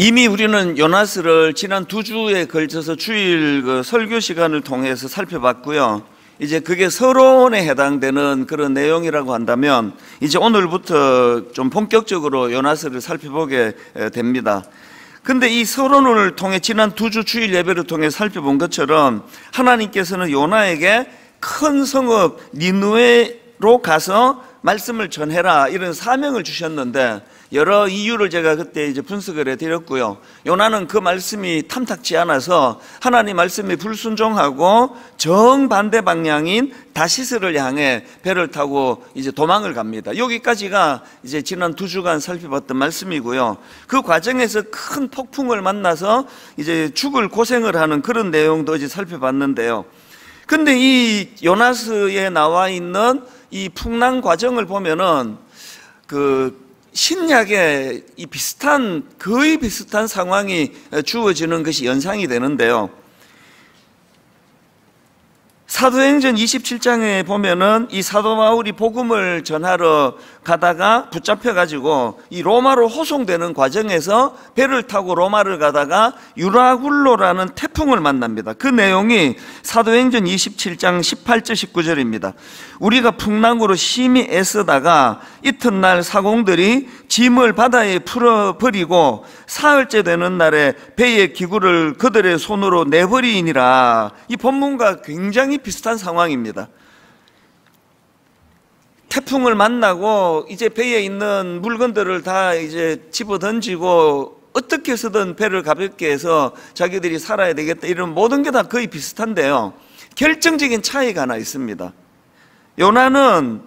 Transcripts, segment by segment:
이미 우리는 요나스를 지난 2주에 걸쳐서 주일 설교 시간을 통해서 살펴봤고요. 이제 그게 서론에 해당되는 그런 내용이라고 한다면 이제 오늘부터 좀 본격적으로 요나스를 살펴보게 됩니다. 근데 이 서론을 통해 지난 2주 주일 예배를 통해 살펴본 것처럼 하나님께서는 요나에게 큰 성읍 니느웨로 가서 말씀을 전해라 이런 사명을 주셨는데 여러 이유를 제가 그때 이제 분석을 해드렸고요. 요나는 그 말씀이 탐탁지 않아서 하나님 말씀에 불순종하고 정반대 방향인 다시스를 향해 배를 타고 이제 도망을 갑니다. 여기까지가 이제 지난 2주간 살펴봤던 말씀이고요. 그 과정에서 큰 폭풍을 만나서 이제 죽을 고생을 하는 그런 내용도 이제 살펴봤는데요. 근데 이 요나스에 나와 있는 이 풍랑 과정을 보면은 신약에 이 거의 비슷한 상황이 주어지는 것이 연상이 되는데요. 사도행전 27장에 보면은 이 사도 바울이 복음을 전하러 가다가 붙잡혀가지고 이 로마로 호송되는 과정에서 배를 타고 로마를 가다가 유라굴로라는 태풍을 만납니다. 그 내용이 사도행전 27장 18절 19절입니다. 우리가 풍랑으로 심히 애쓰다가 이튿날 사공들이 짐을 바다에 풀어버리고 사흘째 되는 날에 배의 기구를 그들의 손으로 내버리니라. 이 본문과 굉장히 비슷한 상황입니다. 태풍을 만나고 이제 배에 있는 물건들을 다 이제 집어 던지고 어떻게 해서든 배를 가볍게 해서 자기들이 살아야 되겠다 이런 모든 게 다 거의 비슷한데요. 결정적인 차이가 하나 있습니다. 요나는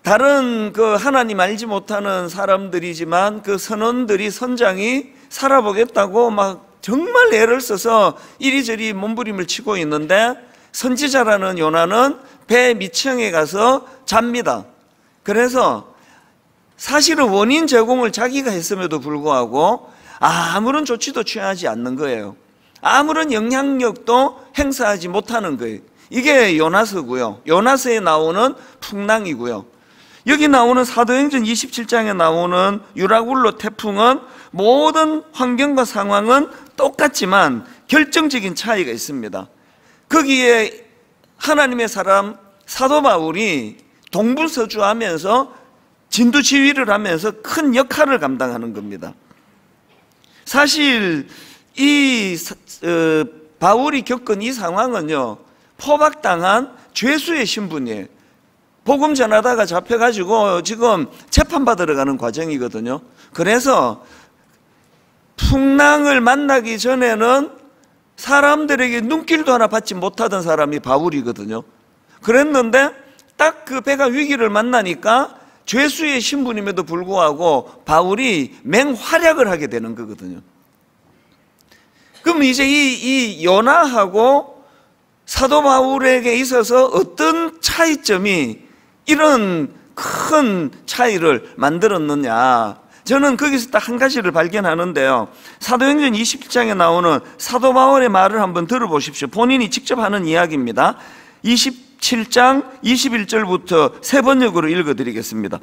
다른 하나님 알지 못하는 사람들이지만 그 선장이 살아보겠다고 막 정말 애를 써서 이리저리 몸부림을 치고 있는데 선지자라는 요나는 배 밑층에 가서 잡니다. 그래서 사실은 원인 제공을 자기가 했음에도 불구하고 아무런 조치도 취하지 않는 거예요. 아무런 영향력도 행사하지 못하는 거예요. 이게 요나스고요. 요나스에 나오는 풍랑이고요. 여기 나오는 사도행전 27장에 나오는 유라굴로 태풍은 모든 환경과 상황은 똑같지만 결정적인 차이가 있습니다. 거기에 하나님의 사람 사도 바울이 동부서주하면서 진두지휘를 하면서 큰 역할을 감당하는 겁니다. 사실 이 바울이 겪은 이 상황은요, 포박당한 죄수의 신분이에요. 복음 전하다가 잡혀가지고 지금 재판받으러 가는 과정이거든요. 그래서 풍랑을 만나기 전에는 사람들에게 눈길도 하나 받지 못하던 사람이 바울이거든요. 그랬는데 딱 그 배가 위기를 만나니까 죄수의 신분임에도 불구하고 바울이 맹활약을 하게 되는 거거든요. 그럼 이제 이 요나하고 사도 바울에게 있어서 어떤 차이점이 이런 큰 차이를 만들었느냐, 저는 거기서 딱 한 가지를 발견하는데요. 사도행전 27장에 나오는 사도 바울의 말을 한번 들어보십시오. 본인이 직접 하는 이야기입니다. 27장 21절부터 세 번역으로 읽어드리겠습니다.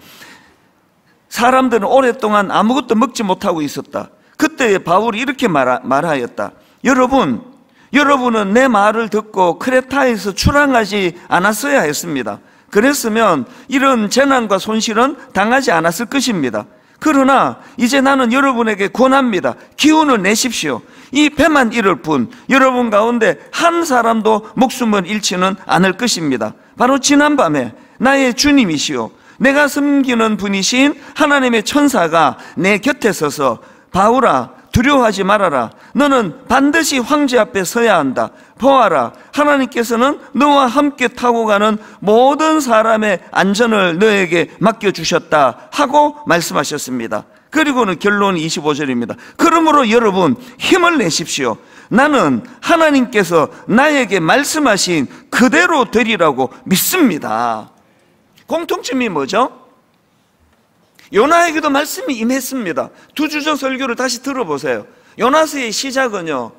사람들은 오랫동안 아무것도 먹지 못하고 있었다. 그때 바울이 이렇게 말하였다. 여러분은 내 말을 듣고 크레타에서 출항하지 않았어야 했습니다. 그랬으면 이런 재난과 손실은 당하지 않았을 것입니다. 그러나 이제 나는 여러분에게 권합니다. 기운을 내십시오. 이 배만 이를 뿐 여러분 가운데 한 사람도 목숨을 잃지는 않을 것입니다. 바로 지난밤에 나의 주님이시오 내가 섬기는 분이신 하나님의 천사가 내 곁에 서서 바울아 두려워하지 말아라. 너는 반드시 황제 앞에 서야 한다. 보아라, 하나님께서는 너와 함께 타고 가는 모든 사람의 안전을 너에게 맡겨주셨다 하고 말씀하셨습니다. 그리고는 결론 25절입니다. 그러므로 여러분 힘을 내십시오. 나는 하나님께서 나에게 말씀하신 그대로 되리라고 믿습니다. 공통점이 뭐죠? 요나에게도 말씀이 임했습니다. 2주 전 설교를 다시 들어보세요. 요나스의 시작은요,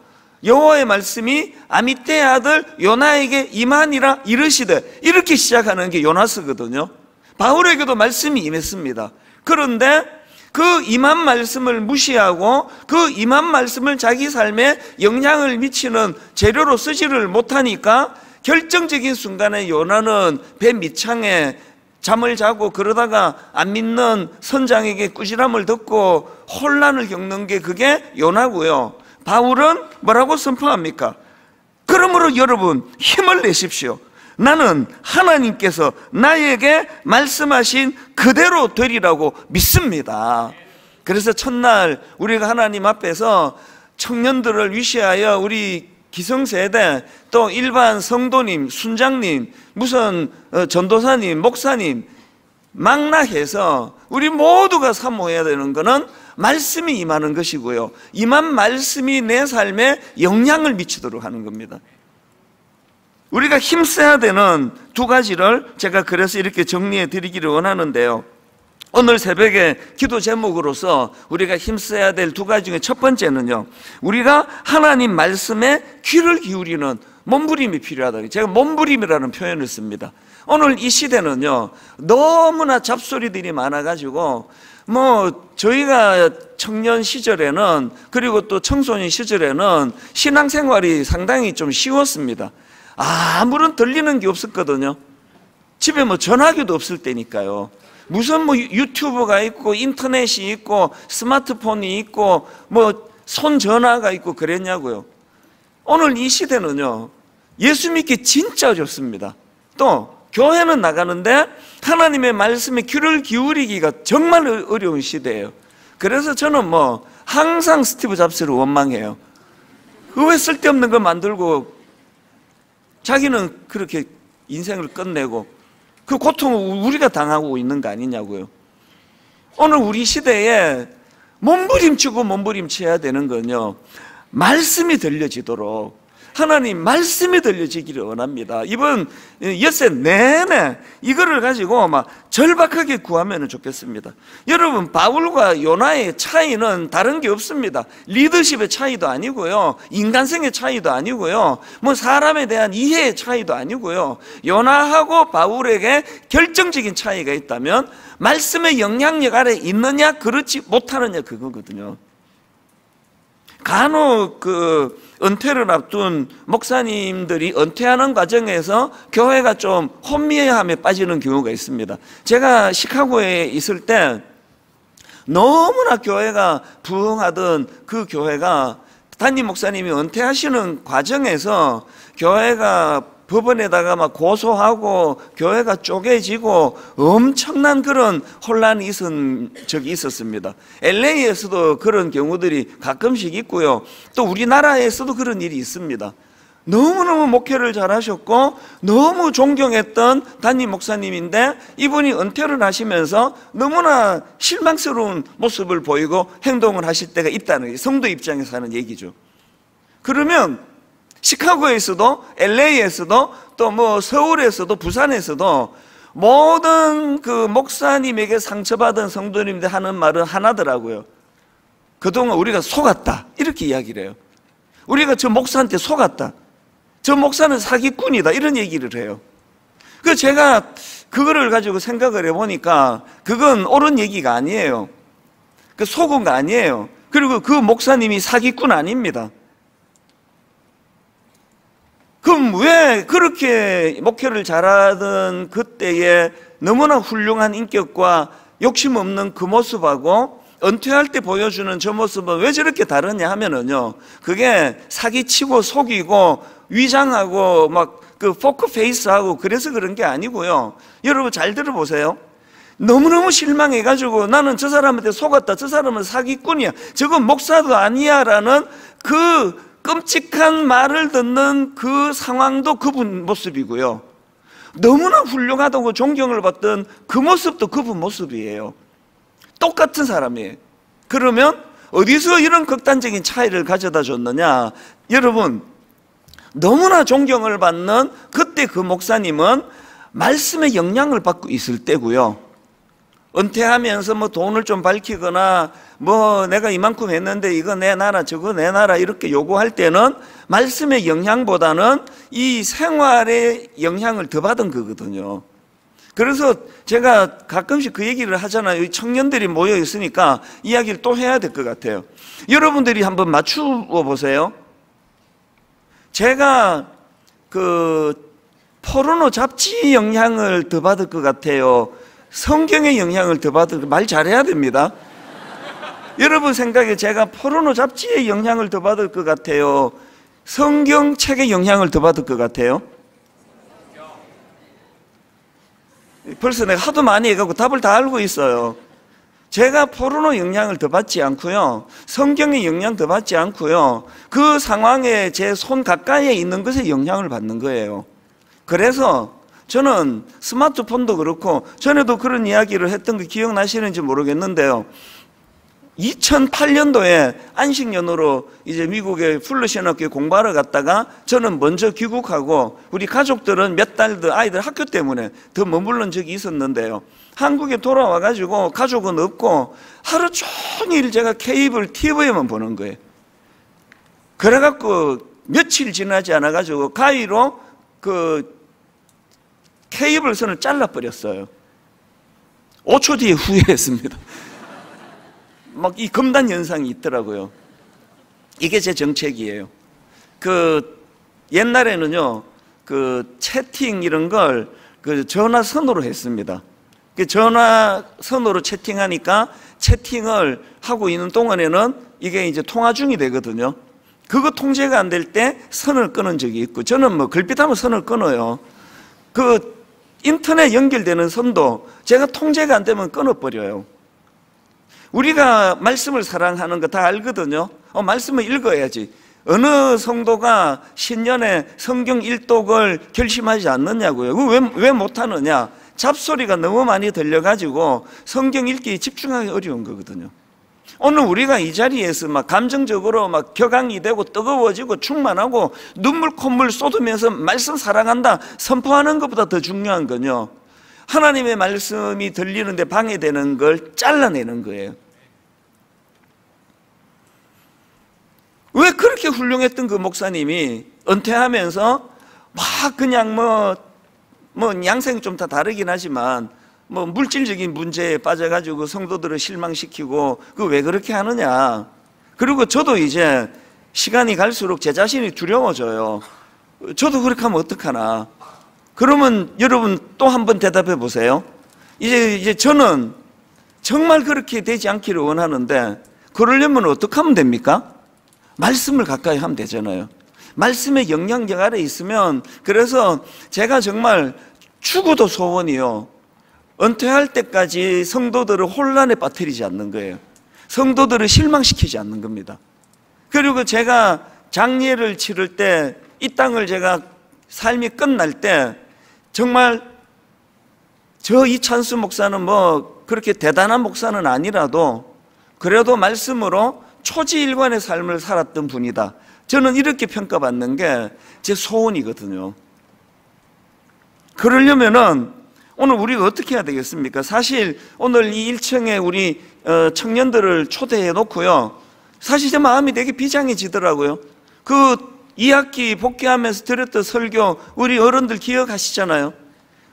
여호와의 말씀이 아미떼의 아들 요나에게 임하니라 이르시되, 이렇게 시작하는 게 요나스거든요. 바울에게도 말씀이 임했습니다. 그런데 그 임한 말씀을 무시하고 그 임한 말씀을 자기 삶에 영향을 미치는 재료로 쓰지를 못하니까 결정적인 순간에 요나는 배 밑창에 잠을 자고 그러다가 안 믿는 선장에게 꾸지람을 듣고 혼란을 겪는 게 그게 요나고요. 바울은 뭐라고 선포합니까? 그러므로 여러분 힘을 내십시오. 나는 하나님께서 나에게 말씀하신 그대로 되리라고 믿습니다. 그래서 첫날 우리가 하나님 앞에서 청년들을 위시하여 우리 기성세대 또 일반 성도님, 순장님, 무슨 전도사님, 목사님 망라해서 우리 모두가 사모해야 되는 것은 말씀이 임하는 것이고요. 임한 말씀이 내 삶에 영향을 미치도록 하는 겁니다. 우리가 힘써야 되는 두 가지를 제가 그래서 이렇게 정리해 드리기를 원하는데요. 오늘 새벽에 기도 제목으로서 우리가 힘써야 될 두 가지 중에 첫 번째는요, 우리가 하나님 말씀에 귀를 기울이는 몸부림이 필요하다. 제가 몸부림이라는 표현을 씁니다. 오늘 이 시대는요, 너무나 잡소리들이 많아가지고 저희가 청년 시절에는, 그리고 또 청소년 시절에는 신앙생활이 상당히 좀 쉬웠습니다. 아무런 들리는 게 없었거든요. 집에 전화기도 없을 때니까요. 무슨 유튜브가 있고 인터넷이 있고 스마트폰이 있고 손전화가 있고 그랬냐고요. 오늘 이 시대는요, 예수 믿기 진짜 어렵습니다. 또 교회는 나가는데 하나님의 말씀에 귀를 기울이기가 정말 어려운 시대예요. 그래서 저는 항상 스티브 잡스를 원망해요. 왜 쓸데없는 거 만들고 자기는 그렇게 인생을 끝내고 그 고통을 우리가 당하고 있는 거 아니냐고요. 오늘 우리 시대에 몸부림치고 몸부림쳐야 되는 건요, 말씀이 들려지도록, 하나님 말씀이 들려지기를 원합니다. 이번 엿새 내내 이거를 가지고 절박하게 구하면 좋겠습니다. 여러분, 바울과 요나의 차이는 다른 게 없습니다. 리더십의 차이도 아니고요, 인간성의 차이도 아니고요, 사람에 대한 이해의 차이도 아니고요. 요나하고 바울에게 결정적인 차이가 있다면 말씀의 영향력 아래 있느냐 그렇지 못하느냐 그거거든요. 간혹 은퇴를 앞둔 목사님들이 은퇴하는 과정에서 교회가 좀 혼미함에 빠지는 경우가 있습니다. 제가 시카고에 있을 때 너무나 교회가 부흥하던 그 교회가 담임 목사님이 은퇴하시는 과정에서 교회가 법원에다가 고소하고 교회가 쪼개지고 엄청난 그런 혼란이 있은 적이 있었습니다. LA에서도 그런 경우들이 가끔씩 있고요, 또 우리나라에서도 그런 일이 있습니다. 너무너무 목회를 잘하셨고 너무 존경했던 담임 목사님인데 이분이 은퇴를 하시면서 너무나 실망스러운 모습을 보이고 행동을 하실 때가 있다는 게 성도 입장에서 하는 얘기죠. 그러면 시카고에서도 LA에서도 또 서울에서도 부산에서도 모든 그 목사님에게 상처받은 성도님들 하는 말은 하나더라고요. 그동안 우리가 속았다 이렇게 이야기를 해요. 우리가 저 목사한테 속았다, 저 목사는 사기꾼이다 이런 얘기를 해요. 그 제가 그거를 가지고 생각을 해보니까 그건 옳은 얘기가 아니에요. 그 속은 거 아니에요. 그리고 그 목사님이 사기꾼 아닙니다. 그럼 왜 그렇게 목회를 잘하던 그때의 너무나 훌륭한 인격과 욕심 없는 그 모습하고 은퇴할 때 보여주는 저 모습은 왜 저렇게 다르냐 하면은요, 그게 사기치고 속이고 위장하고 그 포크페이스하고 그래서 그런 게 아니고요. 여러분 잘 들어보세요. 너무너무 실망해가지고 나는 저 사람한테 속았다, 저 사람은 사기꾼이야, 저건 목사도 아니야 라는 그 끔찍한 말을 듣는 그 상황도 그분 모습이고요, 너무나 훌륭하다고 존경을 받던 그 모습도 그분 모습이에요. 똑같은 사람이에요. 그러면 어디서 이런 극단적인 차이를 가져다 줬느냐? 여러분, 너무나 존경을 받는 그때 그 목사님은 말씀의 영향을 받고 있을 때고요, 은퇴하면서 돈을 좀 밝히거나 내가 이만큼 했는데 이거 내놔라 저거 내놔라 이렇게 요구할 때는 말씀의 영향보다는 이 생활의 영향을 더 받은 거거든요. 그래서 제가 가끔씩 그 얘기를 하잖아요. 이 청년들이 모여 있으니까 이야기를 또 해야 될 것 같아요. 여러분들이 한번 맞추어 보세요. 제가 그 포르노 잡지 영향을 더 받을 것 같아요, 성경의 영향을 더 받을, 말 잘해야 됩니다. 여러분 생각에 제가 포르노 잡지의 영향을 더 받을 것 같아요, 성경책의 영향을 더 받을 것 같아요? 벌써 내가 하도 많이 해갖고 답을 다 알고 있어요. 제가 포르노 영향을 더 받지 않고요, 성경의 영향 더 받지 않고요, 그 상황에 제 손 가까이에 있는 것에 영향을 받는 거예요. 그래서 저는 스마트폰도 그렇고, 전에도 그런 이야기를 했던 거 기억나시는지 모르겠는데요, 2008년도에 안식년으로 이제 미국에 풀러 신학교에 공부하러 갔다가 저는 먼저 귀국하고 우리 가족들은 몇 달 더 아이들 학교 때문에 더 머물른 적이 있었는데요, 한국에 돌아와 가지고 가족은 없고 하루 종일 제가 케이블 TV에만 보는 거예요. 그래갖고 며칠 지나지 않아 가지고 가위로 그 케이블 선을 잘라버렸어요. 5초 뒤에 후회했습니다. 막 이 금단 현상이 있더라고요. 이게 제 정책이에요. 그 옛날에는요, 그 채팅 이런 걸 그 전화선으로 했습니다. 그 전화선으로 채팅하니까 채팅을 하고 있는 동안에는 이게 이제 통화 중이 되거든요. 그거 통제가 안 될 때 선을 끊은 적이 있고, 저는 뭐 글빛하면 선을 끊어요. 그 인터넷 연결되는 선도 제가 통제가 안 되면 끊어버려요. 우리가 말씀을 사랑하는 거 다 알거든요. 말씀을 읽어야지. 어느 성도가 신년에 성경 일독을 결심하지 않느냐고요. 왜 못하느냐? 잡소리가 너무 많이 들려가지고 성경 읽기에 집중하기 어려운 거거든요. 오늘 우리가 이 자리에서 막 감정적으로 막 격앙이 되고 뜨거워지고 충만하고 눈물 콧물 쏟으면서 말씀 사랑한다 선포하는 것보다 더 중요한 건요, 하나님의 말씀이 들리는데 방해되는 걸 잘라내는 거예요. 왜 그렇게 훌륭했던 그 목사님이 은퇴하면서 막 그냥 뭐 양생이 좀 다 다르긴 하지만 뭐 물질적인 문제에 빠져가지고 성도들을 실망시키고 그 왜 그렇게 하느냐. 그리고 저도 이제 시간이 갈수록 제 자신이 두려워져요. 저도 그렇게 하면 어떡하나. 그러면 여러분 또 한 번 대답해 보세요. 이제 저는 정말 그렇게 되지 않기를 원하는데 그러려면 어떻게 하면 됩니까? 말씀을 가까이 하면 되잖아요. 말씀의 영향력 아래 있으면, 그래서 제가 정말 죽어도 소원이요, 은퇴할 때까지 성도들을 혼란에 빠뜨리지 않는 거예요. 성도들을 실망시키지 않는 겁니다. 그리고 제가 장례를 치를 때, 이 땅을 제가 삶이 끝날 때 정말 저 이찬수 목사는 뭐 그렇게 대단한 목사는 아니라도 그래도 말씀으로 초지일관의 삶을 살았던 분이다, 저는 이렇게 평가받는 게 제 소원이거든요. 그러려면은 오늘 우리가 어떻게 해야 되겠습니까? 사실 오늘 이 1층에 우리 청년들을 초대해 놓고요, 사실 제 마음이 되게 비장해지더라고요. 그 2학기 복귀하면서 드렸던 설교 우리 어른들 기억하시잖아요.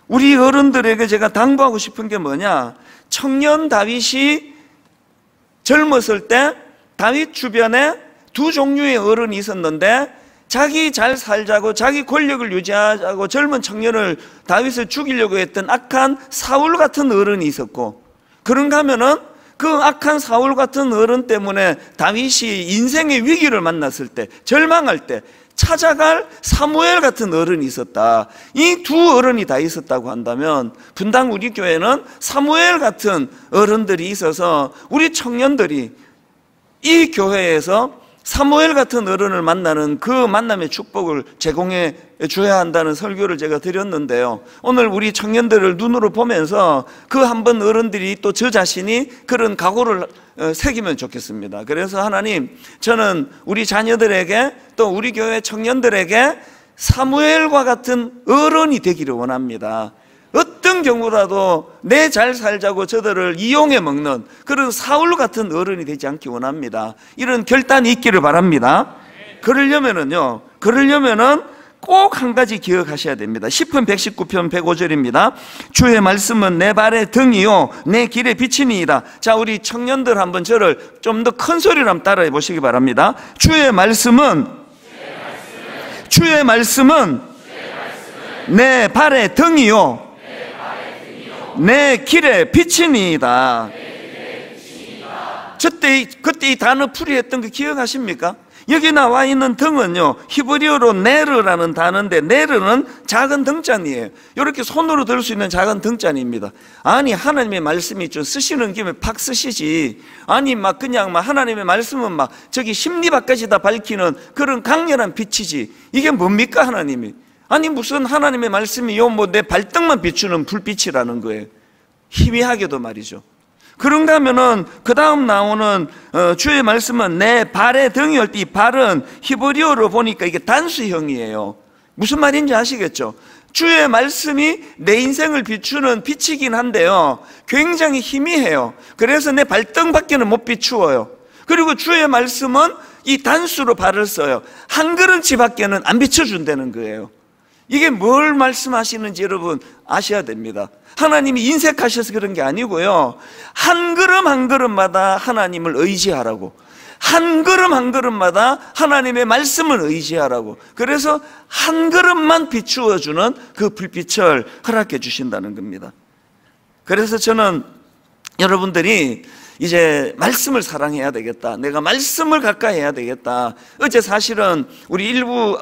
우리 어른들에게 제가 당부하고 싶은 게 뭐냐, 청년 다윗이 젊었을 때 다윗 주변에 두 종류의 어른이 있었는데, 자기 잘 살자고 자기 권력을 유지하자고 젊은 청년을 다윗을 죽이려고 했던 악한 사울 같은 어른이 있었고, 그런가 하면은 그 악한 사울 같은 어른 때문에 다윗이 인생의 위기를 만났을 때, 절망할 때 찾아갈 사무엘 같은 어른이 있었다. 이 두 어른이 다 있었다고 한다면 분당 우리 교회는 사무엘 같은 어른들이 있어서 우리 청년들이 이 교회에서 사무엘 같은 어른을 만나는 그 만남의 축복을 제공해 줘야 한다는 설교를 제가 드렸는데요, 오늘 우리 청년들을 눈으로 보면서 그 한 번 어른들이 또 저 자신이 그런 각오를 새기면 좋겠습니다. 그래서 하나님, 저는 우리 자녀들에게 또 우리 교회 청년들에게 사무엘과 같은 어른이 되기를 원합니다. 어떤 경우라도 내 잘 살자고 저들을 이용해 먹는 그런 사울 같은 어른이 되지 않기 원합니다. 이런 결단이 있기를 바랍니다. 그러려면은 꼭 한 가지 기억하셔야 됩니다. 시편 119편 105절입니다. 주의 말씀은 내 발의 등이요 내 길의 빛이니이다. 자, 우리 청년들 한번 저를 좀 더 큰 소리로 한번 따라해 보시기 바랍니다. 주의 말씀은 내 발의 등이요 내 길의 빛이니이다. 그때 이 단어 풀이했던 거 기억하십니까? 여기 나와 있는 등은요, 히브리어로 네르라는 단어인데, 네르는 작은 등잔이에요. 이렇게 손으로 들 수 있는 작은 등잔입니다. 아니, 하나님의 말씀이 좀 쓰시는 김에 팍 쓰시지. 아니, 막 그냥 막 하나님의 말씀은 막 저기 심리밖까지 다 밝히는 그런 강렬한 빛이지. 이게 뭡니까, 하나님이? 아니, 무슨 하나님의 말씀이 요 뭐 내 발등만 비추는 불빛이라는 거예요. 희미하게도 말이죠. 그런가 하면은 그 다음 나오는 주의 말씀은 내 발의 등이올 때, 이 발은 히브리어로 보니까 이게 단수형이에요. 무슨 말인지 아시겠죠? 주의 말씀이 내 인생을 비추는 빛이긴 한데요, 굉장히 희미해요. 그래서 내 발등밖에는 못 비추어요. 그리고 주의 말씀은 이 단수로 발을 써요. 한 걸음치 밖에는 안 비춰준다는 거예요. 이게 뭘 말씀하시는지 여러분 아셔야 됩니다. 하나님이 인색하셔서 그런 게 아니고요, 한 걸음 한 걸음마다 하나님을 의지하라고, 한 걸음 한 걸음마다 하나님의 말씀을 의지하라고, 그래서 한 걸음만 비추어주는 그 불빛을 허락해 주신다는 겁니다. 그래서 저는 여러분들이 이제 말씀을 사랑해야 되겠다, 내가 말씀을 가까이 해야 되겠다. 어제 사실은 우리 일부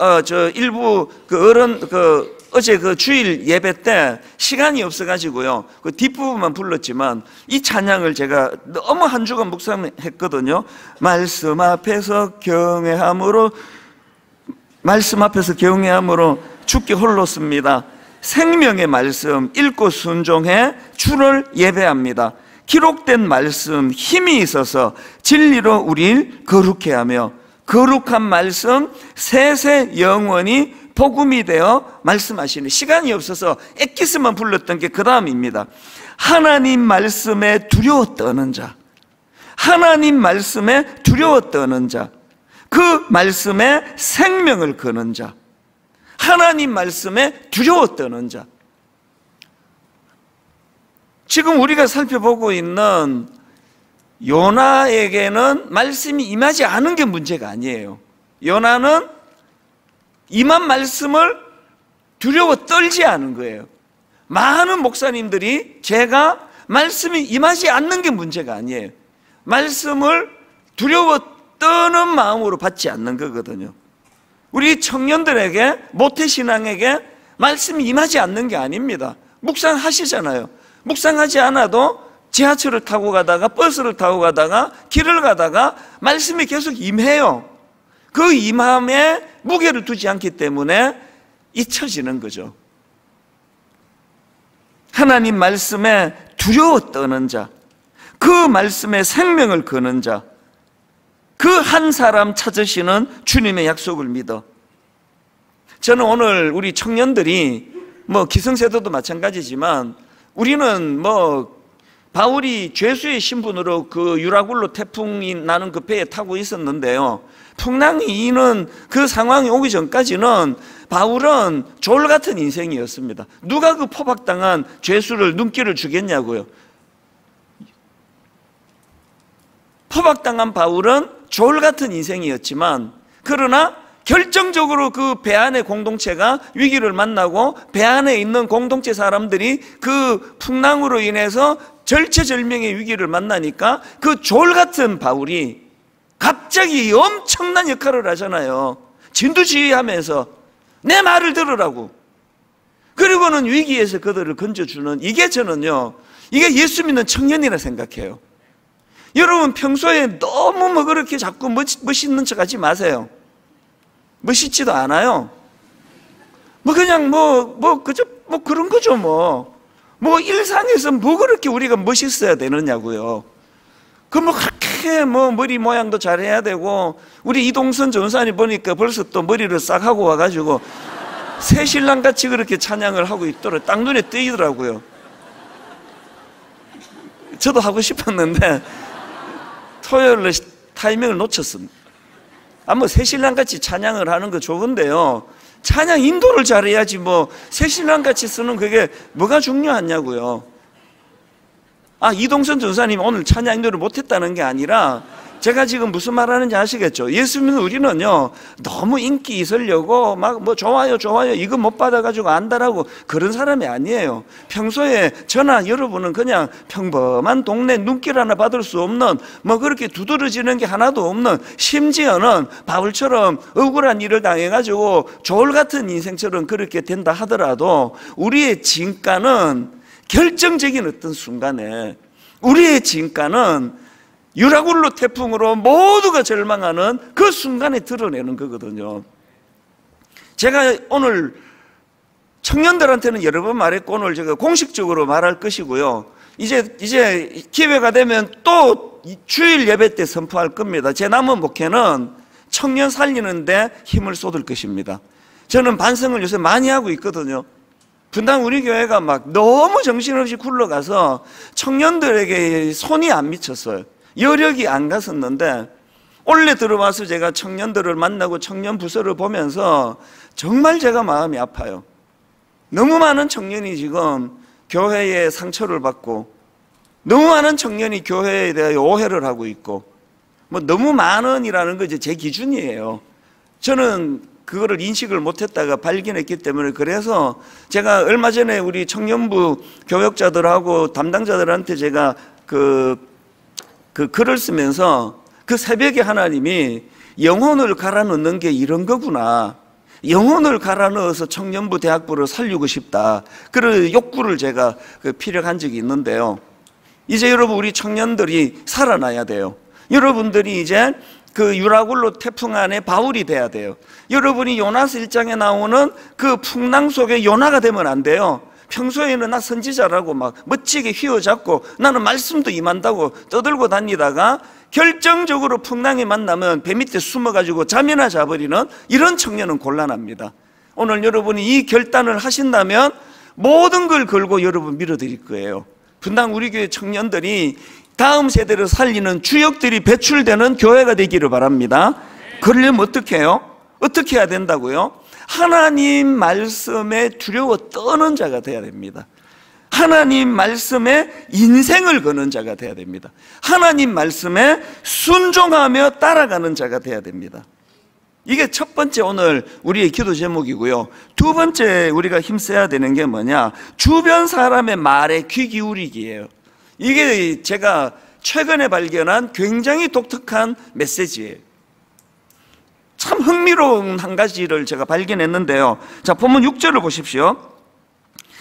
어제 그 주일 예배 때 시간이 없어가지고요, 그 뒷부분만 불렀지만 이 찬양을 제가 너무 한 주간 묵상했거든요. 말씀 앞에서 경외함으로 주께 홀로 씁니다. 생명의 말씀 읽고 순종해 주를 예배합니다. 기록된 말씀 힘이 있어서 진리로 우리를 거룩해 하며, 거룩한 말씀 세세 영원히 복음이 되어 말씀하시는, 시간이 없어서 엑기스만 불렀던 게 그 다음입니다. 하나님 말씀에 두려워 떠는 자, 하나님 말씀에 두려워 떠는 자, 그 말씀에 생명을 거는 자, 하나님 말씀에 두려워 떠는 자. 지금 우리가 살펴보고 있는 요나에게는 말씀이 임하지 않은 게 문제가 아니에요. 요나는 임한 말씀을 두려워 떨지 않은 거예요. 많은 목사님들이 제가 말씀이 임하지 않는 게 문제가 아니에요. 말씀을 두려워 떠는 마음으로 받지 않는 거거든요. 우리 청년들에게, 모태신앙에게 말씀이 임하지 않는 게 아닙니다. 묵상하시잖아요. 묵상하지 않아도 지하철을 타고 가다가, 버스를 타고 가다가, 길을 가다가 말씀이 계속 임해요. 그 임함에 무게를 두지 않기 때문에 잊혀지는 거죠. 하나님 말씀에 두려워 떠는 자, 그 말씀에 생명을 거는 자, 그 한 사람 찾으시는 주님의 약속을 믿어. 저는 오늘 우리 청년들이 뭐 기성세대도 마찬가지지만, 우리는 뭐 바울이 죄수의 신분으로 그 유라굴로 태풍이 나는 그 배에 타고 있었는데요, 풍랑이 이는 그 상황이 오기 전까지는 바울은 졸 같은 인생이었습니다. 누가 그 포박당한 죄수를 눈길을 주겠냐고요. 포박당한 바울은 졸 같은 인생이었지만, 그러나 결정적으로 그 배 안의 공동체가 위기를 만나고 배 안에 있는 공동체 사람들이 그 풍랑으로 인해서 절체절명의 위기를 만나니까 그 졸 같은 바울이 갑자기 엄청난 역할을 하잖아요. 진두지휘하면서 내 말을 들으라고. 그리고는 위기에서 그들을 건져주는, 이게 저는요, 이게 예수 믿는 청년이라 생각해요. 여러분 평소에 너무 뭐 그렇게 자꾸 멋있는 척 하지 마세요. 멋있지도 않아요. 뭐 그냥 그저 그런 거죠. 뭐 일상에서 뭐 그렇게 우리가 멋있어야 되느냐고요. 그 그렇게 머리 모양도 잘해야 되고, 우리 이동선 전사님 보니까 벌써 또 머리를 싹 하고 와가지고 새신랑 같이 그렇게 찬양을 하고 있더라고요. 딱 눈에 띄더라고요. 저도 하고 싶었는데 토요일에 타이밍을 놓쳤습니다. 새신랑 같이 찬양을 하는 거 좋은데요, 찬양 인도를 잘해야지 뭐 새신랑같이 쓰는 그게 뭐가 중요하냐고요. 이동선 전사님 오늘 찬양 인도를 못했다는 게 아니라 제가 지금 무슨 말 하는지 아시겠죠? 예수 믿는 우리는요, 너무 인기 있으려고 막 뭐 좋아요 이거 못 받아가지고 안다라고 그런 사람이 아니에요. 평소에 저나 여러분은 그냥 평범한 동네 눈길 하나 받을 수 없는 뭐 그렇게 두드러지는 게 하나도 없는, 심지어는 바울처럼 억울한 일을 당해가지고 저울 같은 인생처럼 그렇게 된다 하더라도 우리의 진가는 결정적인 어떤 순간에, 우리의 진가는 유라굴로 태풍으로 모두가 절망하는 그 순간에 드러내는 거거든요. 제가 오늘 청년들한테는 여러 번 말했고 오늘 제가 공식적으로 말할 것이고요. 이제 기회가 되면 또 주일 예배 때 선포할 겁니다. 제 남은 목회는 청년 살리는데 힘을 쏟을 것입니다. 저는 반성을 요새 많이 하고 있거든요. 분당 우리 교회가 막 너무 정신없이 굴러가서 청년들에게 손이 안 미쳤어요. 여력이 안 갔었는데 올해 들어와서 제가 청년들을 만나고 청년 부서를 보면서 정말 제가 마음이 아파요. 너무 많은 청년이 지금 교회에 상처를 받고, 너무 많은 청년이 교회에 대해 오해를 하고 있고, 뭐 너무 많은이라는 거 이제 제 기준이에요. 저는 그거를 인식을 못했다가 발견했기 때문에, 그래서 제가 얼마 전에 우리 청년부 교역자들하고 담당자들한테 제가 그 글을 쓰면서 그 새벽에 하나님이 영혼을 갈아 넣는 게 이런 거구나, 영혼을 갈아 넣어서 청년부 대학부를 살리고 싶다, 그런 욕구를 제가 피력한 적이 있는데요. 이제 여러분 우리 청년들이 살아나야 돼요. 여러분들이 이제 그 유라굴로 태풍 안에 바울이 돼야 돼요. 여러분이 요나서 1장에 나오는 그 풍랑 속에 요나가 되면 안 돼요. 평소에는 나 선지자라고 막 멋지게 휘어잡고 나는 말씀도 임한다고 떠들고 다니다가 결정적으로 풍랑이 만나면 배 밑에 숨어가지고 잠이나 자버리는 이런 청년은 곤란합니다. 오늘 여러분이 이 결단을 하신다면 모든 걸 걸고 여러분 밀어드릴 거예요. 분당 우리 교회 청년들이 다음 세대를 살리는 주역들이 배출되는 교회가 되기를 바랍니다. 그러려면 어떻게 해요? 어떻게 해야 된다고요? 하나님 말씀에 두려워 떠는 자가 돼야 됩니다. 하나님 말씀에 인생을 거는 자가 돼야 됩니다. 하나님 말씀에 순종하며 따라가는 자가 돼야 됩니다. 이게 첫 번째 오늘 우리의 기도 제목이고요. 두 번째 우리가 힘써야 되는 게 뭐냐? 주변 사람의 말에 귀 기울이기예요. 이게 제가 최근에 발견한 굉장히 독특한 메시지예요. 참 흥미로운 한 가지를 제가 발견했는데요. 자, 본문 6절을 보십시오.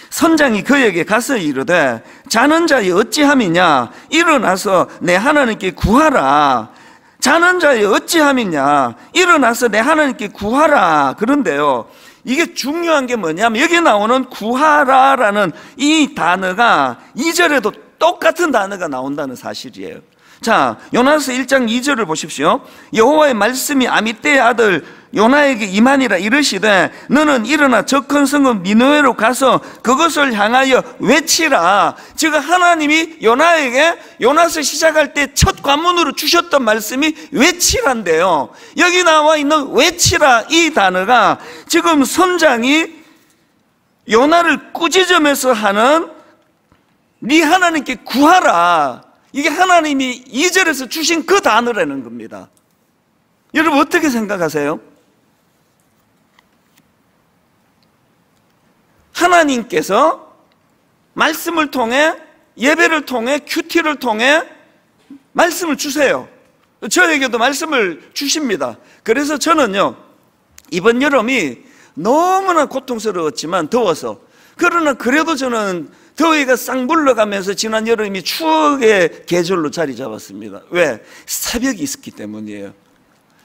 선장이 그에게 가서 이르되 자는 자여 어찌함이냐, 일어나서 내 하나님께 구하라. 자는 자여 어찌함이냐, 일어나서 내 하나님께 구하라. 그런데요, 이게 중요한 게 뭐냐면 여기 나오는 구하라라는 이 단어가 2절에도 똑같은 단어가 나온다는 사실이에요. 자, 요나서 1장 2절을 보십시오. 여호와의 말씀이 아미떼의 아들 요나에게 임하니라. 이르시되 너는 일어나 저 큰 성읍 니느웨로 가서 그것을 향하여 외치라. 즉 하나님이 요나에게 요나서 시작할 때 첫 관문으로 주셨던 말씀이 외치란데요. 여기 나와 있는 외치라 이 단어가 지금 선장이 요나를 꾸짖으면서 하는 네 하나님께 구하라, 이게 하나님이 2절에서 주신 그 단어라는 겁니다. 여러분 어떻게 생각하세요? 하나님께서 말씀을 통해, 예배를 통해, 큐티를 통해 말씀을 주세요. 저에게도 말씀을 주십니다. 그래서 저는요, 이번 여름이 너무나 고통스러웠지만 더워서, 그러나 그래도 저는 더위가 싹 물러가면서 지난 여름이 추억의 계절로 자리 잡았습니다. 왜? 새벽이 있었기 때문이에요.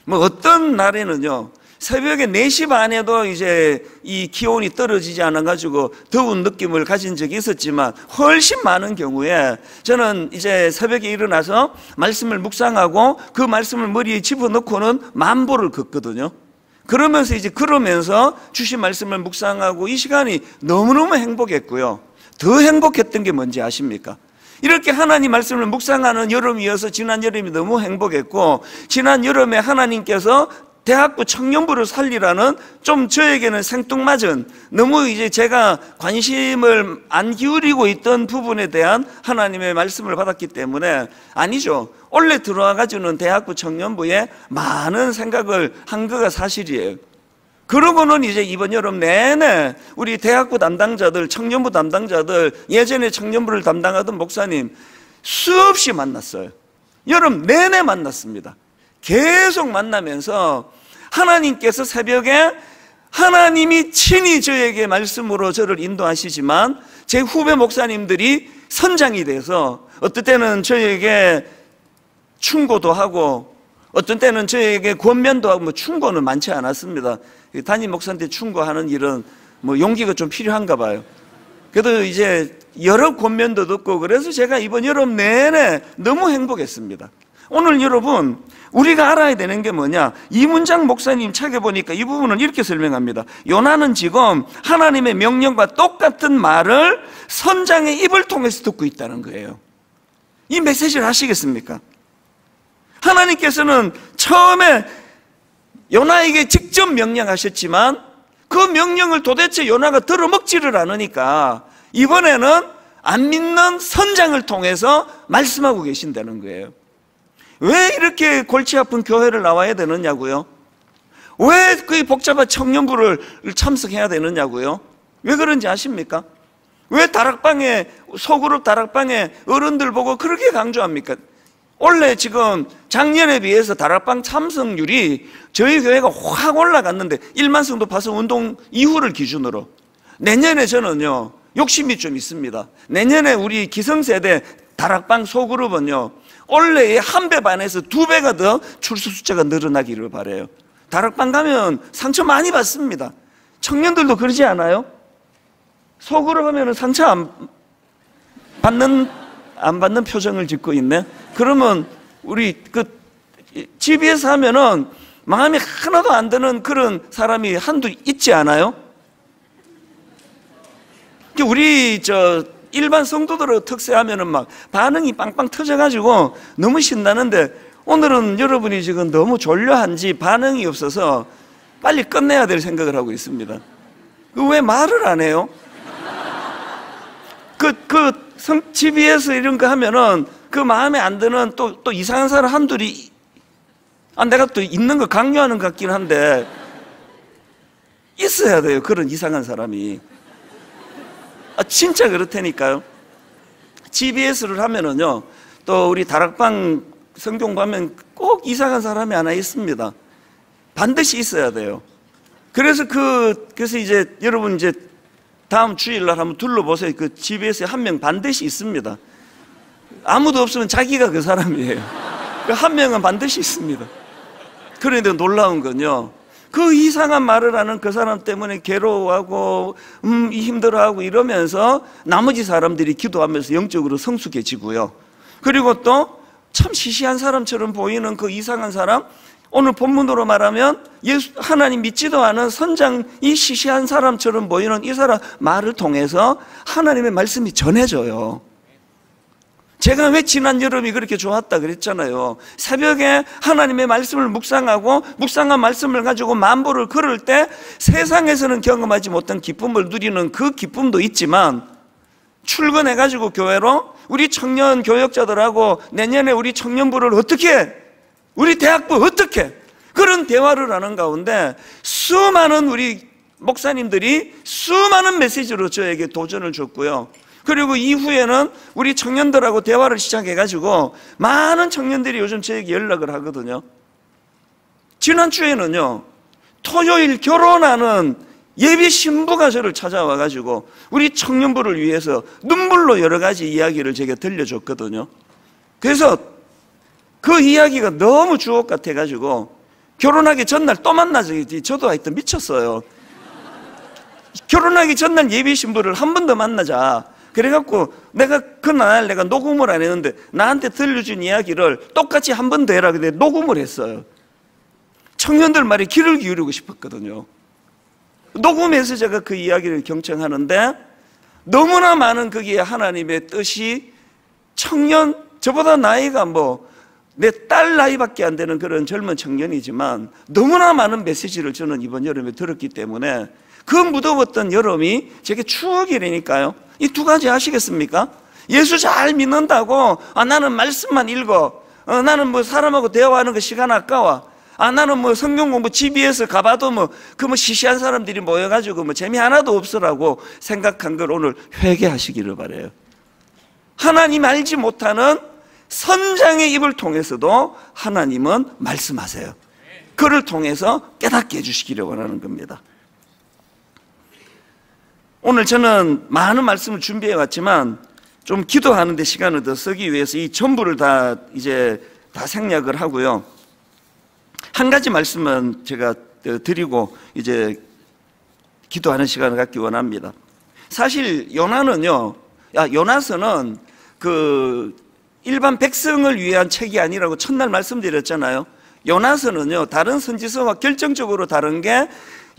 뭐 어떤 날에는요, 새벽에 4시 반에도 이제 이 기온이 떨어지지 않아가지고 더운 느낌을 가진 적이 있었지만 훨씬 많은 경우에 저는 이제 새벽에 일어나서 말씀을 묵상하고 그 말씀을 머리에 집어넣고는 만보를 걷거든요. 그러면서 주신 말씀을 묵상하고 이 시간이 너무너무 행복했고요. 더 행복했던 게 뭔지 아십니까? 이렇게 하나님 말씀을 묵상하는 여름이어서 지난 여름이 너무 행복했고, 지난 여름에 하나님께서 대학부 청년부를 살리라는 좀 저에게는 생뚱맞은, 너무 이제 제가 관심을 안 기울이고 있던 부분에 대한 하나님의 말씀을 받았기 때문에, 아니죠, 원래 들어와가지고는 대학부 청년부에 많은 생각을 한 거가 사실이에요. 그러고는 이제 이번 여름 내내 우리 대학부 담당자들, 청년부 담당자들, 예전에 청년부를 담당하던 목사님 수없이 만났어요. 여름 내내 만났습니다. 계속 만나면서 하나님께서 새벽에 하나님이 친히 저에게 말씀으로 저를 인도하시지만, 제 후배 목사님들이 선장이 돼서 어떤 때는 저에게 충고도 하고 어떤 때는 저에게 권면도 하고, 충고는 많지 않았습니다. 담임 목사한테 충고하는 일은 용기가 좀 필요한가 봐요. 그래도 이제 여러 권면도 듣고, 그래서 제가 이번 여름 내내 너무 행복했습니다. 오늘 여러분, 우리가 알아야 되는 게 뭐냐, 이문장 목사님 책에 보니까 이 부분을 이렇게 설명합니다. 요나는 지금 하나님의 명령과 똑같은 말을 선장의 입을 통해서 듣고 있다는 거예요. 이 메시지를 아시겠습니까? 하나님께서는 처음에 요나에게 직접 명령하셨지만 그 명령을 도대체 요나가 들어먹지를 않으니까 이번에는 안 믿는 선장을 통해서 말씀하고 계신다는 거예요. 왜 이렇게 골치 아픈 교회를 나와야 되느냐고요? 왜 그 복잡한 청년부를 참석해야 되느냐고요? 왜 그런지 아십니까? 왜 다락방에, 소그룹 다락방에 어른들 보고 그렇게 강조합니까? 원래 지금 작년에 비해서 다락방 참석률이 저희 교회가 확 올라갔는데, 1만 성도 파송 운동 이후를 기준으로 내년에 저는요 욕심이 좀 있습니다. 내년에 우리 기성세대 다락방 소그룹은요 원래의 1배 반에서 2배가 더 출석 숫자가 늘어나기를 바라요. 다락방 가면 상처 많이 받습니다. 청년들도 그러지 않아요? 소그룹 하면 상처 안 받는 표정을 짓고 있네. 그러면 우리 집에서 하면은 마음이 하나도 안 드는 그런 사람이 한두 있지 않아요? 우리 일반 성도들의 특세하면은 막 반응이 빵빵 터져가지고 너무 신나는데, 오늘은 여러분이 지금 너무 졸려한지 반응이 없어서 빨리 끝내야 될 생각을 하고 있습니다. 왜 말을 안 해요? GBS 이런 거 하면은 그 마음에 안 드는 또 이상한 사람 한둘이, 내가 또 있는 거 강요하는 것 같긴 한데, 있어야 돼요. 그런 이상한 사람이. 진짜 그렇다니까요. GBS를 하면은요, 또 우리 다락방 성경 보면 꼭 이상한 사람이 하나 있습니다. 반드시 있어야 돼요. 그래서 이제 여러분 이제 다음 주일날 한번 둘러보세요. 그 GBS에 한 명 반드시 있습니다. 아무도 없으면 자기가 그 사람이에요. 그 한 명은 반드시 있습니다. 그런데 놀라운 건요, 그 이상한 말을 하는 그 사람 때문에 괴로워하고 힘들어하고 이러면서 나머지 사람들이 기도하면서 영적으로 성숙해지고요. 그리고 또 참 시시한 사람처럼 보이는 그 이상한 사람, 오늘 본문으로 말하면 하나님 믿지도 않은 선장이 시시한 사람처럼 보이는 이 사람 말을 통해서 하나님의 말씀이 전해져요. 제가 왜 지난 여름이 그렇게 좋았다 그랬잖아요. 새벽에 하나님의 말씀을 묵상하고 묵상한 말씀을 가지고 만보를 걸을 때 세상에서는 경험하지 못한 기쁨을 누리는 그 기쁨도 있지만, 출근해가지고 교회로 우리 청년 교역자들하고 내년에 우리 청년부를 어떻게, 우리 대학부 어떻게, 그런 대화를 하는 가운데 수많은 우리 목사님들이 수많은 메시지로 저에게 도전을 줬고요. 그리고 이후에는 우리 청년들하고 대화를 시작해가지고 많은 청년들이 요즘 저에게 연락을 하거든요. 지난주에는요, 토요일 결혼하는 예비 신부가 저를 찾아와가지고 우리 청년부를 위해서 눈물로 여러 가지 이야기를 제게 들려줬거든요. 그래서 그 이야기가 너무 주옥 같아가지고 결혼하기 전날 또 만나지. 저도 하여튼 미쳤어요. 결혼하기 전날 예비 신부를 한 번 더 만나자. 그래갖고 내가 녹음을 안 했는데 나한테 들려준 이야기를 똑같이 한 번 더 해라. 근데 녹음을 했어요. 청년들 말에 귀를 기울이고 싶었거든요. 녹음해서 제가 그 이야기를 경청하는데, 너무나 많은 거기에 하나님의 뜻이, 저보다 나이가 내 딸 나이밖에 안 되는 그런 젊은 청년이지만 너무나 많은 메시지를 저는 이번 여름에 들었기 때문에 그 무더웠던 여름이 제게 추억이라니까요. 이 두 가지 아시겠습니까? 예수 잘 믿는다고 나는 말씀만 읽어, 나는 뭐 사람하고 대화하는 거 시간 아까워, 나는 뭐 성경 공부 GBS 가봐도 뭐 시시한 사람들이 모여가지고 뭐 재미 하나도 없으라고 생각한 걸 오늘 회개하시기를 바라요. 하나님 알지 못하는 선장의 입을 통해서도 하나님은 말씀하세요. 그를 통해서 깨닫게 해주시기를 원하는 겁니다. 오늘 저는 많은 말씀을 준비해 왔지만 좀 기도하는 데 시간을 더 쓰기 위해서 이 전부를 다 생략을 하고요. 한 가지 말씀은 제가 드리고 이제 기도하는 시간을 갖기 원합니다. 사실 요나서는 그 일반 백성을 위한 책이 아니라고 첫날 말씀드렸잖아요. 요나서는요, 다른 선지서와 결정적으로 다른 게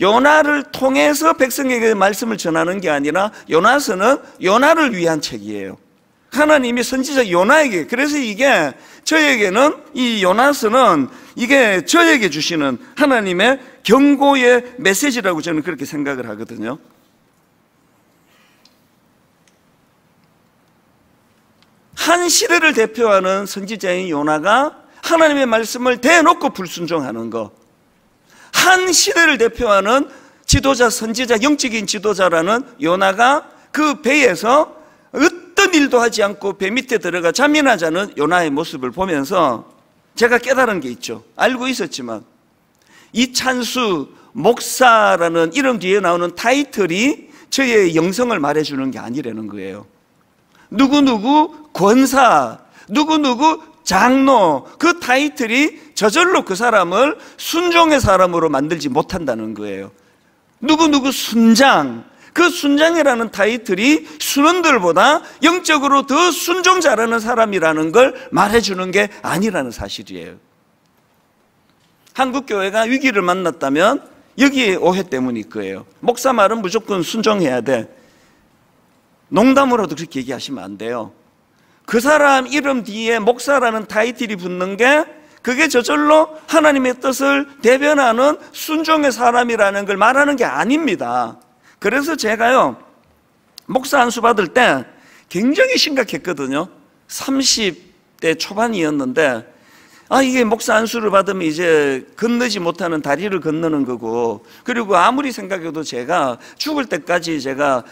요나를 통해서 백성에게 말씀을 전하는 게 아니라 요나서는 요나를 위한 책이에요. 하나님이 선지자 요나에게, 그래서 이게 저에게는 이 요나서는 이게 저에게 주시는 하나님의 경고의 메시지라고 저는 그렇게 생각을 하거든요. 한 시대를 대표하는 선지자인 요나가 하나님의 말씀을 대놓고 불순종하는 거, 한 시대를 대표하는 지도자, 선지자, 영적인 지도자라는 요나가 그 배에서 어떤 일도 하지 않고 배 밑에 들어가 잠이나 자는 요나의 모습을 보면서 제가 깨달은 게 있죠. 알고 있었지만 이찬수 목사라는 이름 뒤에 나오는 타이틀이 저의 영성을 말해주는 게 아니라는 거예요. 누구누구 권사, 누구누구 장로, 그 타이틀이 저절로 그 사람을 순종의 사람으로 만들지 못한다는 거예요. 누구누구 순장, 그 순장이라는 타이틀이 순원들보다 영적으로 더 순종 잘하는 사람이라는 걸 말해주는 게 아니라는 사실이에요. 한국교회가 위기를 만났다면 여기에 오해 때문일 거예요. 목사 말은 무조건 순종해야 돼. 농담으로도 그렇게 얘기하시면 안 돼요. 그 사람 이름 뒤에 목사라는 타이틀이 붙는 게 그게 저절로 하나님의 뜻을 대변하는 순종의 사람이라는 걸 말하는 게 아닙니다. 그래서 제가요, 목사 안수 받을 때 굉장히 심각했거든요. 30대 초반이었는데 이게 목사 안수를 받으면 이제 건너지 못하는 다리를 건너는 거고, 그리고 아무리 생각해도 제가 죽을 때까지 제가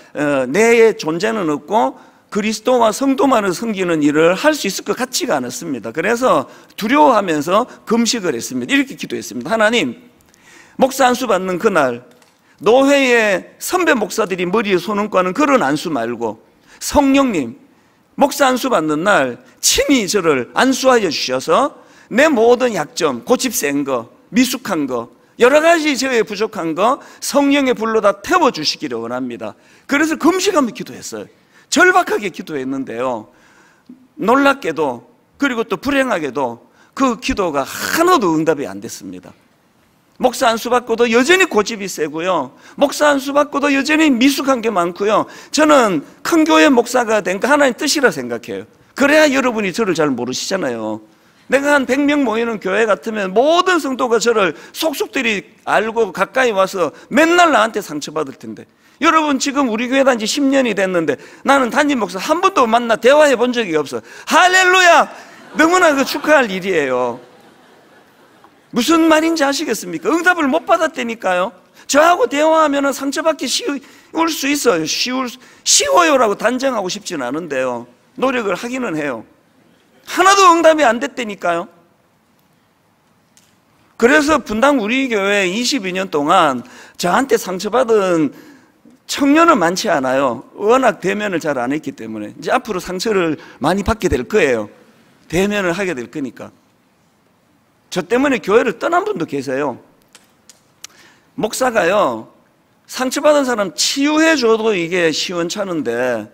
내 존재는 없고 그리스도와 성도만을 섬기는 일을 할 수 있을 것 같지가 않았습니다. 그래서 두려워하면서 금식을 했습니다. 이렇게 기도했습니다. 하나님, 목사 안수 받는 그날 노회의 선배 목사들이 머리에 손을 꽈는 그런 안수 말고 성령님, 목사 안수 받는 날 친히 저를 안수하여 주셔서 내 모든 약점, 고집센 거, 미숙한 거, 여러 가지 저의 부족한 거 성령의 불로 다 태워주시기를 원합니다. 그래서 금식하며 기도했어요. 절박하게 기도했는데요, 놀랍게도, 그리고 또 불행하게도 그 기도가 하나도 응답이 안 됐습니다. 목사 안수 받고도 여전히 고집이 세고요, 목사 안수 받고도 여전히 미숙한 게 많고요. 저는 큰 교회 목사가 된 거 하나님 뜻이라 생각해요. 그래야 여러분이 저를 잘 모르시잖아요. 내가 한 100명 모이는 교회 같으면 모든 성도가 저를 속속들이 알고 가까이 와서 맨날 나한테 상처받을 텐데, 여러분 지금 우리 교회 단지 10년이 됐는데 나는 담임 목사 한 번도 만나 대화해 본 적이 없어. 할렐루야! 너무나 그 축하할 일이에요. 무슨 말인지 아시겠습니까? 응답을 못 받았다니까요. 저하고 대화하면 상처받기 쉬울 수 있어요. 쉬워요라고 단정하고 싶지는 않은데요, 노력을 하기는 해요. 하나도 응답이 안 됐다니까요. 그래서 분당 우리 교회 22년 동안 저한테 상처받은 청년은 많지 않아요. 워낙 대면을 잘 안 했기 때문에. 이제 앞으로 상처를 많이 받게 될 거예요. 대면을 하게 될 거니까. 저 때문에 교회를 떠난 분도 계세요. 목사가요, 상처받은 사람 치유해줘도 이게 시원찮은데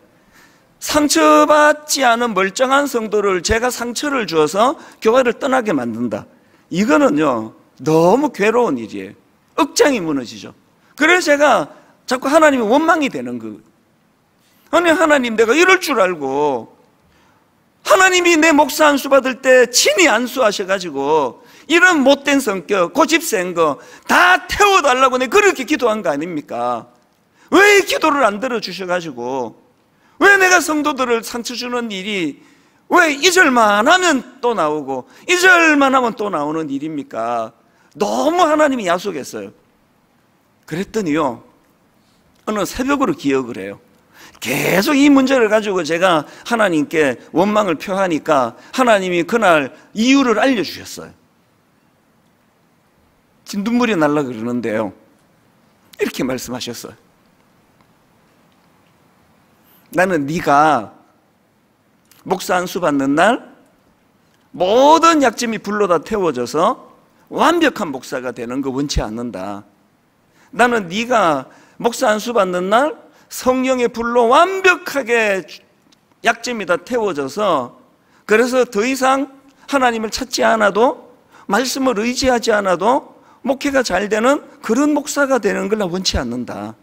상처받지 않은 멀쩡한 성도를 제가 상처를 주어서 교회를 떠나게 만든다. 이거는요, 너무 괴로운 일이에요. 억장이 무너지죠. 그래서 제가 자꾸 하나님이 원망이 되는 거. 아니 하나님, 내가 이럴 줄 알고 하나님이 내 목사 안수 받을 때 친히 안수하셔가지고 이런 못된 성격, 고집센 거 다 태워달라고 내가 그렇게 기도한 거 아닙니까? 왜 기도를 안 들어주셔가지고 왜 내가 성도들을 상처 주는 일이 왜 2절만 하면 또 나오고 2절만 하면 또 나오는 일입니까? 너무 하나님이 야속했어요. 그랬더니요, 어느 새벽으로 기억을 해요. 계속 이 문제를 가지고 제가 하나님께 원망을 표하니까 하나님이 그날 이유를 알려주셨어요. 지금 눈물이 날라 그러는데요, 이렇게 말씀하셨어요. 나는 네가 목사 안수 받는 날 모든 약점이 불로 다 태워져서 완벽한 목사가 되는 거 원치 않는다. 나는 네가 목사 안수 받는 날 성령의 불로 완벽하게 약점이 다 태워져서 그래서 더 이상 하나님을 찾지 않아도 말씀을 의지하지 않아도 목회가 잘 되는 그런 목사가 되는 걸 나 원치 않는다.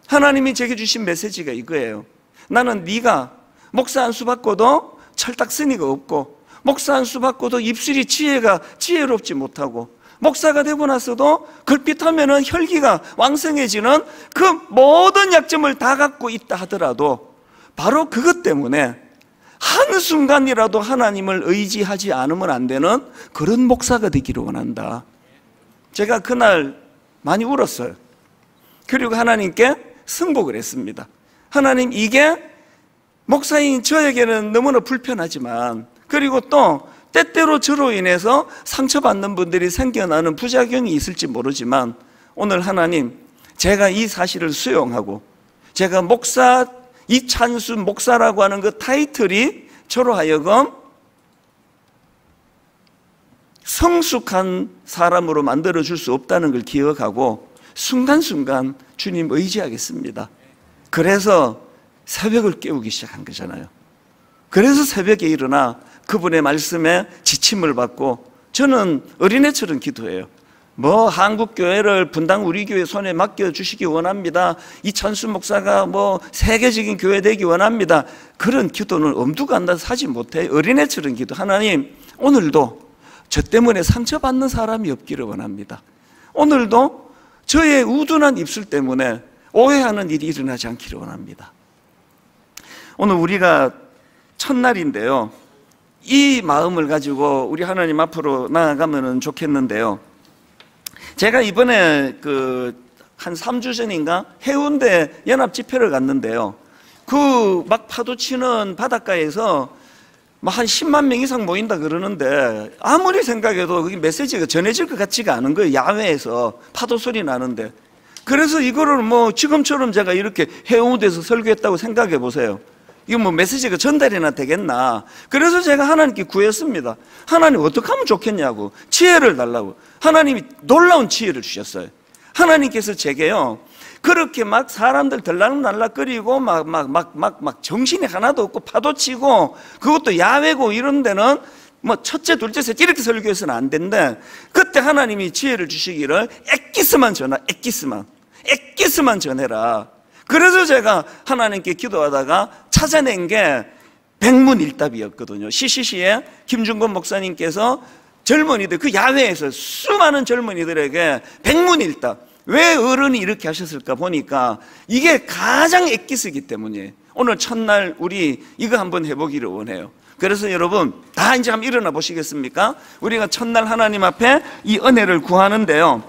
하나님이 제게 주신 메시지가 이거예요. 나는 네가 목사 안수 받고도 철딱서니가 없고 목사 안수 받고도 입술이 지혜롭지 못하고 목사가 되고 나서도 걸핏하면 혈기가 왕성해지는 그 모든 약점을 다 갖고 있다 하더라도 바로 그것 때문에 한순간이라도 하나님을 의지하지 않으면 안 되는 그런 목사가 되기를 원한다. 제가 그날 많이 울었어요. 그리고 하나님께 승복을 했습니다. 하나님, 이게 목사인 저에게는 너무나 불편하지만 그리고 또 때때로 저로 인해서 상처받는 분들이 생겨나는 부작용이 있을지 모르지만 오늘 하나님, 제가 이 사실을 수용하고 제가 목사, 이찬수 목사라고 하는 그 타이틀이 저로 하여금 성숙한 사람으로 만들어줄 수 없다는 걸 기억하고 순간순간 주님 의지하겠습니다. 그래서 새벽을 깨우기 시작한 거잖아요. 그래서 새벽에 일어나 그분의 말씀에 지침을 받고 저는 어린애처럼 기도해요. 뭐 한국교회를 분당 우리 교회 손에 맡겨주시기 원합니다. 이찬수 목사가 뭐 세계적인 교회 되기 원합니다. 그런 기도는 엄두가 안 나서 하지 못해. 어린애처럼 기도. 하나님, 오늘도 저 때문에 상처받는 사람이 없기를 원합니다. 오늘도 저의 우둔한 입술 때문에 오해하는 일이 일어나지 않기를 원합니다. 오늘 우리가 첫날인데요, 이 마음을 가지고 우리 하나님 앞으로 나아가면 좋겠는데요, 제가 이번에 한 3주 전인가 해운대 연합집회를 갔는데요, 그 막 파도 치는 바닷가에서 한 10만 명 이상 모인다 그러는데 아무리 생각해도 그게 메시지가 전해질 것 같지가 않은 거예요. 야외에서 파도 소리 나는데. 그래서 이거를 뭐 지금처럼 제가 이렇게 해운대에서 설교했다고 생각해 보세요. 이거 뭐 메시지가 전달이나 되겠나. 그래서 제가 하나님께 구했습니다. 하나님, 어떻게 하면 좋겠냐고, 지혜를 달라고. 하나님이 놀라운 지혜를 주셨어요. 하나님께서 제게요, 그렇게 막 사람들 들락날락거리고 막 정신이 하나도 없고 파도치고 그것도 야외고 이런 데는 뭐 첫째 둘째 셋째 이렇게 설교해서는 안 된대. 그때 하나님이 지혜를 주시기를 엑기스만 전해라. 그래서 제가 하나님께 기도하다가 찾아낸 게 백문일답이었거든요. CCC에 김중건 목사님께서 젊은이들, 그 야외에서 수많은 젊은이들에게 백문일답, 왜 어른이 이렇게 하셨을까 보니까 이게 가장 엑기스이기 때문이에요. 오늘 첫날 우리 이거 한번 해보기를 원해요. 그래서 여러분 다 이제 한번 일어나 보시겠습니까? 우리가 첫날 하나님 앞에 이 은혜를 구하는데요,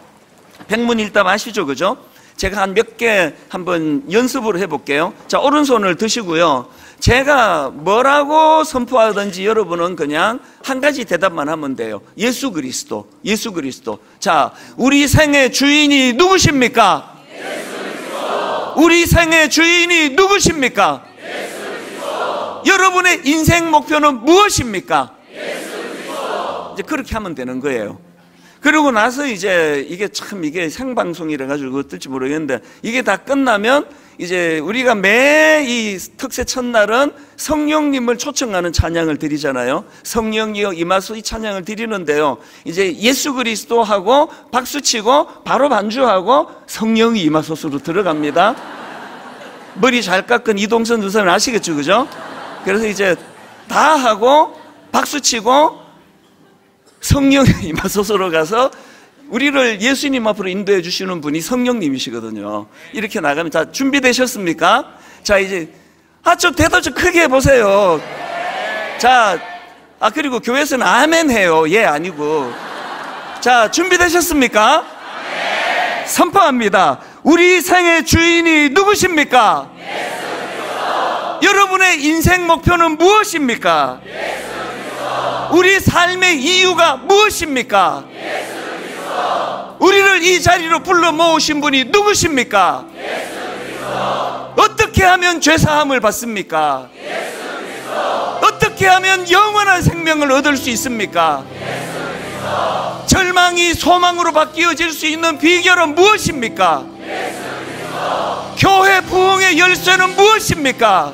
백문일답 아시죠? 그죠? 제가 한 몇 개 한번 연습을 해볼게요. 자, 오른손을 드시고요, 제가 뭐라고 선포하든지 여러분은 그냥 한 가지 대답만 하면 돼요. 예수 그리스도. 자, 우리 생의 주인이 누구십니까? 예수 그리스도. 우리 생의 주인이 누구십니까? 예수 그리스도. 여러분의 인생 목표는 무엇입니까? 예수 그리스도. 이제 그렇게 하면 되는 거예요. 그러고 나서 이제 이게 생방송이라 가지고 어떨지 모르겠는데 이게 다 끝나면 이제 우리가 매 이 특세 첫날은 성령님을 초청하는 찬양을 드리잖아요. 성령이여 임하소, 이 찬양을 드리는데요, 이제 예수 그리스도 하고 박수치고 바로 반주하고 성령이 임하소서로 들어갑니다. 머리 잘 깎은 이동선 주사는 아시겠죠? 그죠? 그래서 이제 다 하고 박수치고 성령이 임하소서로 가서 우리를 예수님 앞으로 인도해 주시는 분이 성령님이시거든요. 이렇게 나가면 다 준비되셨습니까? 자, 이제 좀 대답 좀 크게 해보세요. 자, 그리고 교회에서는 아멘 해요. 예 아니고. 자, 준비되셨습니까? 선포합니다. 우리 생의 주인이 누구십니까? 여러분의 인생 목표는 무엇입니까? 우리 삶의 이유가 무엇입니까? 우리를 이 자리로 불러 모으신 분이 누구십니까? 어떻게 하면 죄사함을 받습니까? 어떻게 하면 영원한 생명을 얻을 수 있습니까? 절망이 소망으로 바뀌어질 수 있는 비결은 무엇입니까? 교회 부흥의 열쇠는 무엇입니까?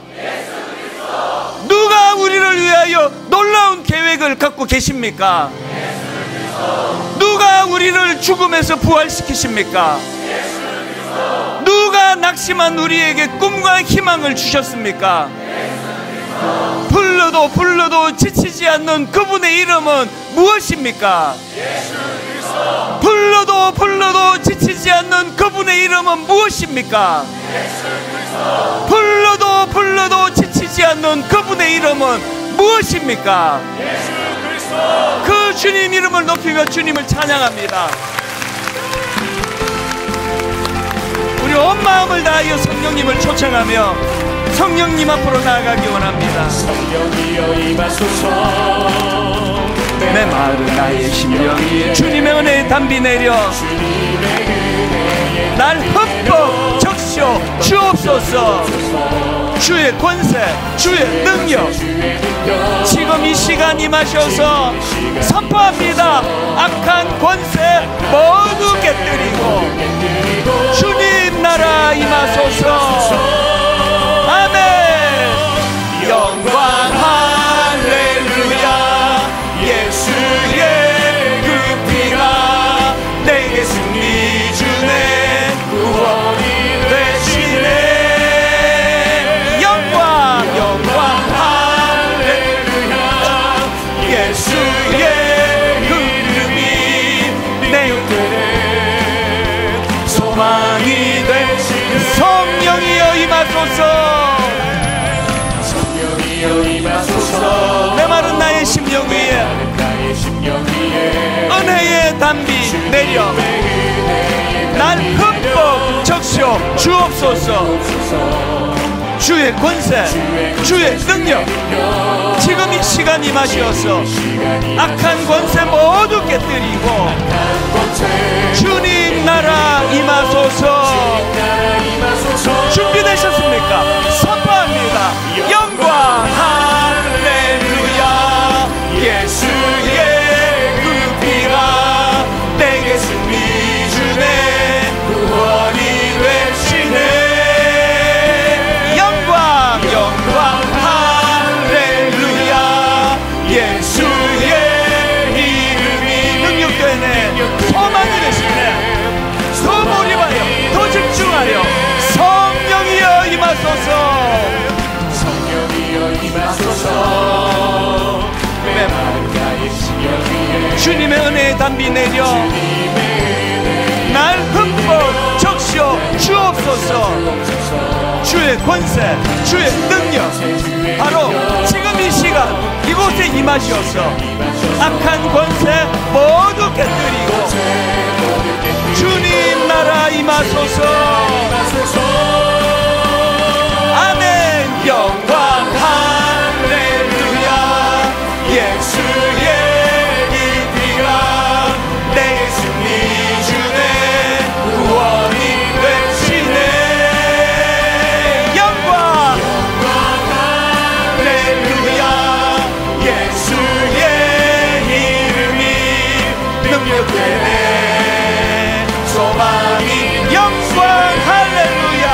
누가 우리를 위하여 놀라운 계획을 갖고 계십니까? 누가 우리를 죽음에서 부활시키십니까? 누가 낙심한 우리에게 꿈과 희망을 주셨습니까? 불러도 지치지 않는 그분의 이름은 무엇입니까? 불러도 지치지 않는 그분의 이름은 무엇입니까? 불러도 지치지 않는 그분의 이름은 무엇입니까? 그 주님 이름을 높이며 주님을 찬양합니다. 우리 온 마음을 다하여 성령님을 초청하며 성령님 앞으로 나아가기 원합니다. 성령이여 임하소서. 내 마른 나의 심령이 주님의 은혜에 담비 내려 날 흠뻑 적셔 주옵소서. 주의 권세, 주의 능력 지금 이 시간 임하셔서 선포합니다. 악한 권세 모두 깨뜨리고 주님 나라 임하소서. 아멘. 영광 할렐루야. 예수의 그 피가 내게 승리 주네. 구원이 되시네. 영광 할렐루야. 예수의 그 이름이 내 곁에 소망이 되시네. 성령이여 임하소서. 내 마른 나의 심령 위에 은혜의 담비 내려 날 흠뻑 적셔 주옵소서. 주의 권세, 주의 능력 지금 이 시간 임하시어서 악한 권세 모두 깨뜨리고 주님 나라 임하소서. 준비되셨습니까? 선포합니다. 영광 할렐루야. 예수의 그 피가 내게 승리 주네. 구원이 되시네. 영광 할렐루야. 예수의 이름이 능력되네. 소망이 되시네. 더 몰입하여 더 집중하여 성령이여 임하소서. 성령이여 임하소서. 주님의 은혜에 담비 내려 날 흠뻑 적셔 주옵소서. 주의 권세, 주의 능력 바로 지금 이 시간 이곳에 임하시어서 악한 권세 모두 깨뜨리고 주님 나라 임하소서. 아멘. 영광 할렐루야. 예수의 이 피가 내게 승리 주네. 구원이 되시네. 영광 할렐루야. 예수의 이름이 능력되네. 소망이 영광 할렐루야.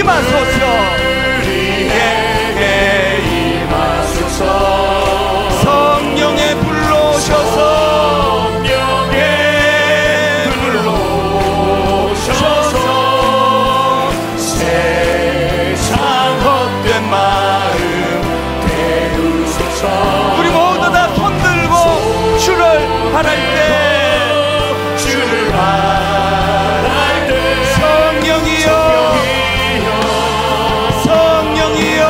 임하소서. 우리에게 임하소서. 성령에 불러오셔서 세상 헛된 마음 태우소서. 우리 모두 다 손들고 주를 바랄 때, 주를 바랄 때 성령이여, 성령이여,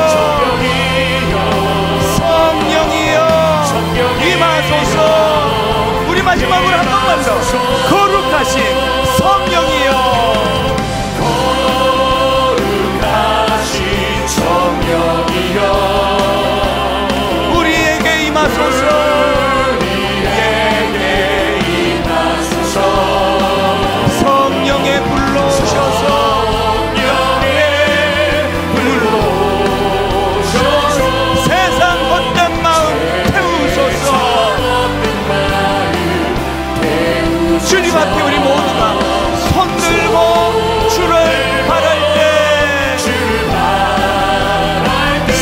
성령이여 임하소서. 우리 마지막으로 한 번만 더. 거룩하신 성령이여, 성령이여 우리에게 임하소서. 우리에게 임하소서. 성령에 불러오셔서 세상 헛된 마음 태우소서. 주님 앞에 우리 모두가 손들고 주를 바랄 때,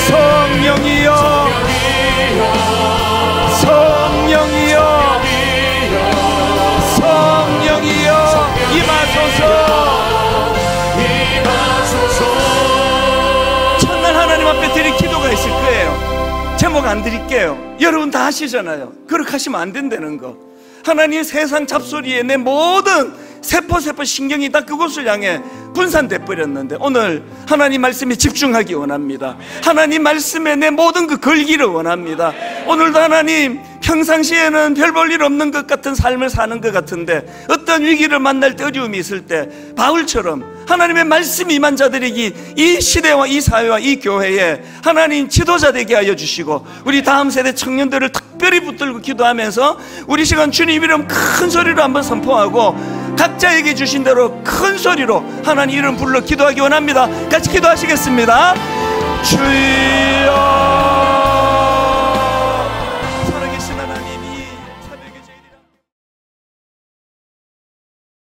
성령이여, 성령이여, 성령이여 임하소서. 첫날 하나님 앞에 드릴 기도가 있을 거예요. 제목 안 드릴게요. 여러분 다 아시잖아요. 그렇게 하시면 안 된다는 거. 하나님 세상 잡소리에 내 모든 세포 신경이 다 그곳을 향해 분산돼 버렸는데, 오늘 하나님 말씀에 집중하기 원합니다. 하나님 말씀에 내 모든 그 걸기를 원합니다. 오늘도 하나님 평상시에는 별 볼 일 없는 것 같은 삶을 사는 것 같은데, 어떤 위기를 만날 때, 어려움이 있을 때 바울처럼 하나님의 말씀이 임한 자들에게 이 시대와 이 사회와 이 교회에 하나님 지도자 되게 하여 주시고, 우리 다음 세대 청년들을 특별히 붙들고 기도하면서 우리 시간 주님 이름 큰 소리로 한번 선포하고 각자에게 주신 대로 큰 소리로 하나님 이름 불러 기도하기 원합니다. 같이 기도하시겠습니다. 주여